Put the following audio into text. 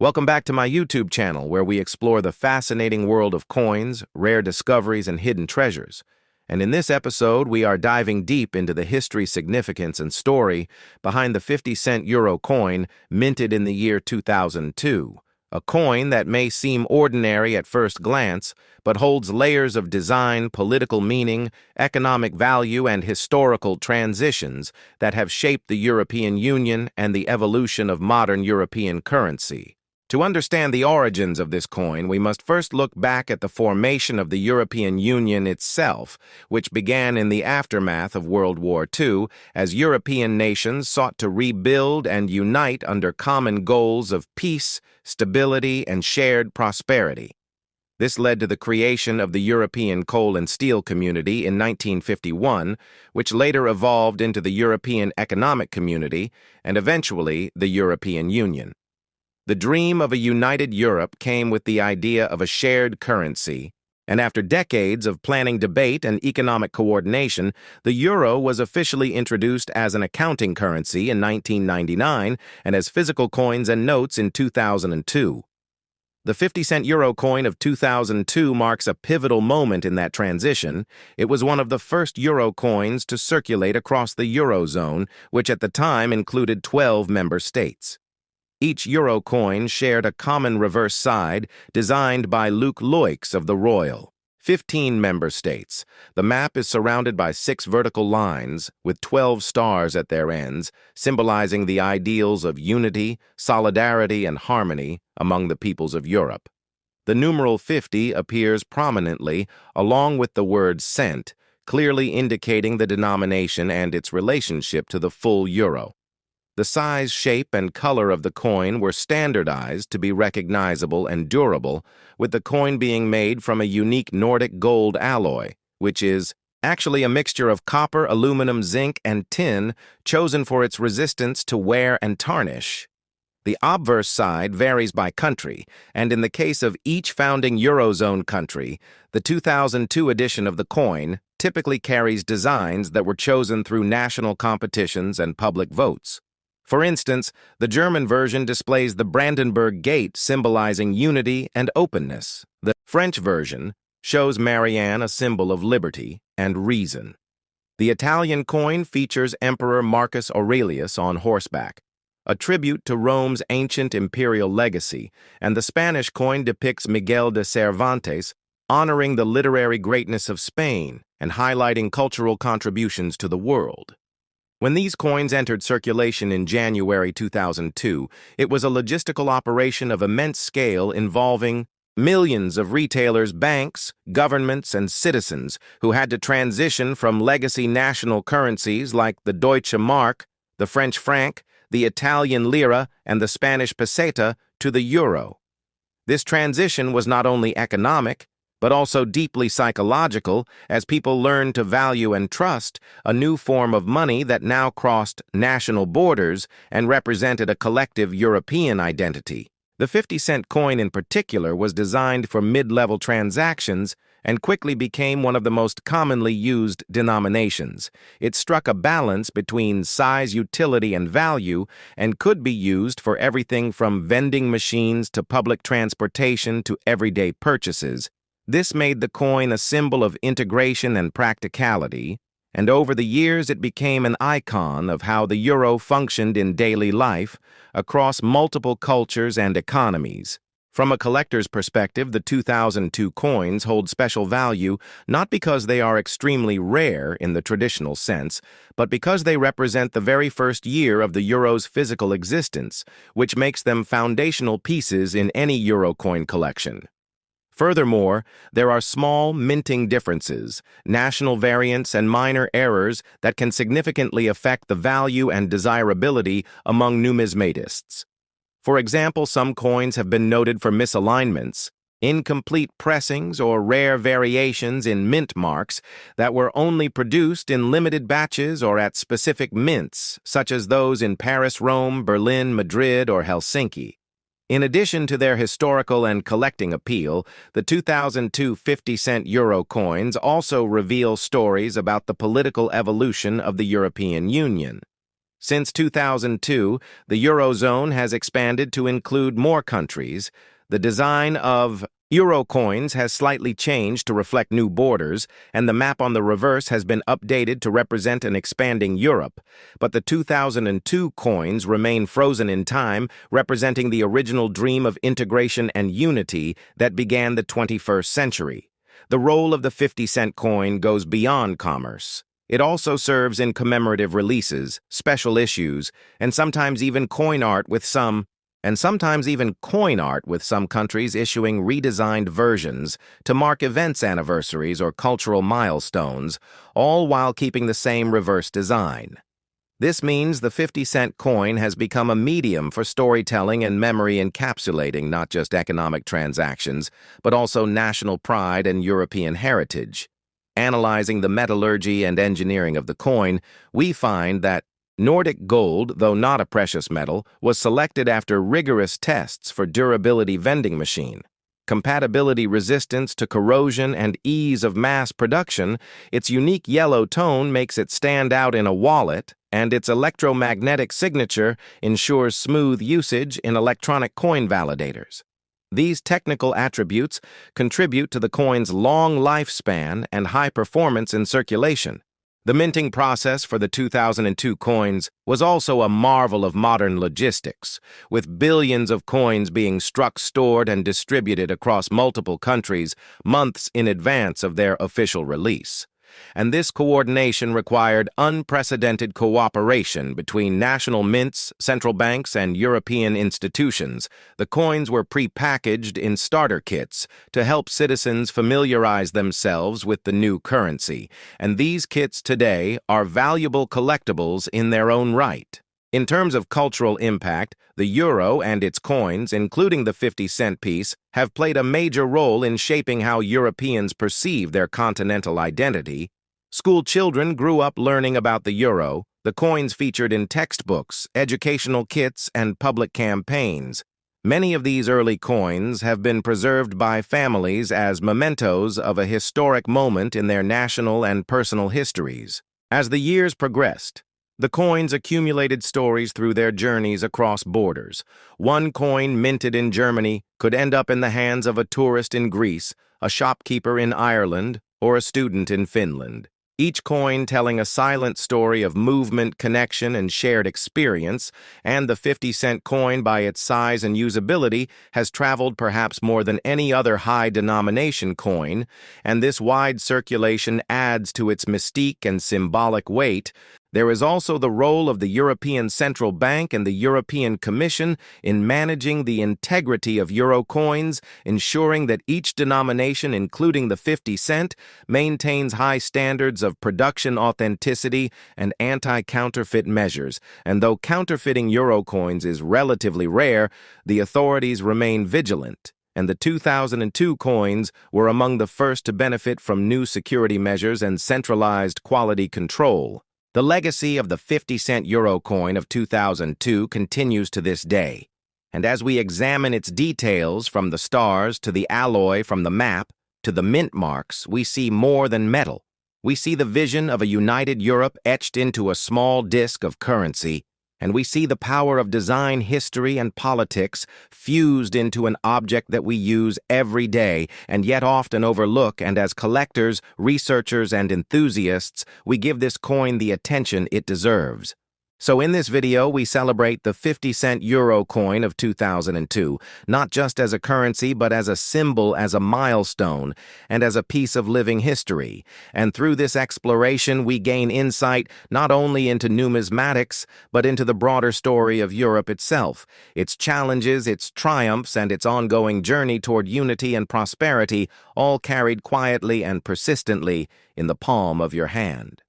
Welcome back to my YouTube channel, where we explore the fascinating world of coins, rare discoveries, and hidden treasures. And in this episode, we are diving deep into the history, significance, and story behind the 50-cent euro coin minted in the year 2002. A coin that may seem ordinary at first glance, but holds layers of design, political meaning, economic value, and historical transitions that have shaped the European Union and the evolution of modern European currency. To understand the origins of this coin, we must first look back at the formation of the European Union itself, which began in the aftermath of World War II, as European nations sought to rebuild and unite under common goals of peace, stability, and shared prosperity. This led to the creation of the European Coal and Steel Community in 1951, which later evolved into the European Economic Community and eventually the European Union. The dream of a united Europe came with the idea of a shared currency, and after decades of planning, debate, and economic coordination, the euro was officially introduced as an accounting currency in 1999 and as physical coins and notes in 2002. The 50-cent euro coin of 2002 marks a pivotal moment in that transition. It was one of the first euro coins to circulate across the eurozone, which at the time included 12 member states. Each euro coin shared a common reverse side designed by Luc Loix of the Royal. 15 member states. The map is surrounded by 6 vertical lines with 12 stars at their ends, symbolizing the ideals of unity, solidarity, and harmony among the peoples of Europe. The numeral 50 appears prominently along with the word cent, clearly indicating the denomination and its relationship to the full euro. The size, shape, and color of the coin were standardized to be recognizable and durable, with the coin being made from a unique Nordic gold alloy, which is actually a mixture of copper, aluminum, zinc, and tin, chosen for its resistance to wear and tarnish. The obverse side varies by country, and in the case of each founding eurozone country, the 2002 edition of the coin typically carries designs that were chosen through national competitions and public votes. For instance, the German version displays the Brandenburg Gate, symbolizing unity and openness. The French version shows Marianne, a symbol of liberty and reason. The Italian coin features Emperor Marcus Aurelius on horseback, a tribute to Rome's ancient imperial legacy, and the Spanish coin depicts Miguel de Cervantes, honoring the literary greatness of Spain and highlighting cultural contributions to the world. When these coins entered circulation in January 2002, it was a logistical operation of immense scale involving millions of retailers, banks, governments, and citizens who had to transition from legacy national currencies like the Deutsche Mark, the French franc, the Italian lira, and the Spanish peseta to the euro. This transition was not only economic, but also deeply psychological, as people learned to value and trust a new form of money that now crossed national borders and represented a collective European identity. The 50-cent coin in particular was designed for mid-level transactions and quickly became one of the most commonly used denominations. It struck a balance between size, utility, and value, and could be used for everything from vending machines to public transportation to everyday purchases. This made the coin a symbol of integration and practicality, and over the years it became an icon of how the euro functioned in daily life across multiple cultures and economies. From a collector's perspective, the 2002 coins hold special value not because they are extremely rare in the traditional sense, but because they represent the very first year of the euro's physical existence, which makes them foundational pieces in any euro coin collection. Furthermore, there are small minting differences, national variants, and minor errors that can significantly affect the value and desirability among numismatists. For example, some coins have been noted for misalignments, incomplete pressings, or rare variations in mint marks that were only produced in limited batches or at specific mints, such as those in Paris, Rome, Berlin, Madrid, or Helsinki. In addition to their historical and collecting appeal, the 2002 50-cent euro coins also reveal stories about the political evolution of the European Union. Since 2002, the eurozone has expanded to include more countries. The design of euro coins has slightly changed to reflect new borders, and the map on the reverse has been updated to represent an expanding Europe. But the 2002 coins remain frozen in time, representing the original dream of integration and unity that began the 21st century. The role of the 50-cent coin goes beyond commerce. It also serves in commemorative releases, special issues, and sometimes even coin art with some countries issuing redesigned versions to mark events anniversaries or cultural milestones, all while keeping the same reverse design. This means the 50-cent coin has become a medium for storytelling and memory, encapsulating not just economic transactions, but also national pride and European heritage. Analyzing the metallurgy and engineering of the coin, we find that Nordic gold, though not a precious metal, was selected after rigorous tests for durability vending machine, compatibility resistance to corrosion, and ease of mass production. Its unique yellow tone makes it stand out in a wallet, and its electromagnetic signature ensures smooth usage in electronic coin validators. These technical attributes contribute to the coin's long lifespan and high performance in circulation. The minting process for the 2002 coins was also a marvel of modern logistics, with billions of coins being struck, stored, and distributed across multiple countries months in advance of their official release. And this coordination required unprecedented cooperation between national mints, central banks, and European institutions. The coins were pre-packaged in starter kits to help citizens familiarize themselves with the new currency, and these kits today are valuable collectibles in their own right. In terms of cultural impact, the euro and its coins, including the 50-cent piece, have played a major role in shaping how Europeans perceive their continental identity. School children grew up learning about the euro. The coins featured in textbooks, educational kits, and public campaigns. Many of these early coins have been preserved by families as mementos of a historic moment in their national and personal histories. As the years progressed, the coins accumulated stories through their journeys across borders. One coin minted in Germany could end up in the hands of a tourist in Greece, a shopkeeper in Ireland, or a student in Finland. Each coin telling a silent story of movement, connection, and shared experience, and the 50-cent coin, by its size and usability, has traveled perhaps more than any other high-denomination coin, and this wide circulation adds to its mystique and symbolic weight. There is also the role of the European Central Bank and the European Commission in managing the integrity of euro coins, ensuring that each denomination, including the 50 cent, maintains high standards of production authenticity and anti-counterfeit measures. And though counterfeiting euro coins is relatively rare, the authorities remain vigilant. And the 2002 coins were among the first to benefit from new security measures and centralized quality control. The legacy of the 50-cent euro coin of 2002 continues to this day, and as we examine its details from the stars to the alloy from the map to the mint marks, we see more than metal. We see the vision of a united Europe etched into a small disk of currency, and we see the power of design, history, and politics fused into an object that we use every day and yet often overlook, and as collectors, researchers, and enthusiasts, we give this coin the attention it deserves. So in this video, we celebrate the 50-cent euro coin of 2002, not just as a currency, but as a symbol, as a milestone, and as a piece of living history. And through this exploration, we gain insight not only into numismatics, but into the broader story of Europe itself, its challenges, its triumphs, and its ongoing journey toward unity and prosperity, all carried quietly and persistently in the palm of your hand.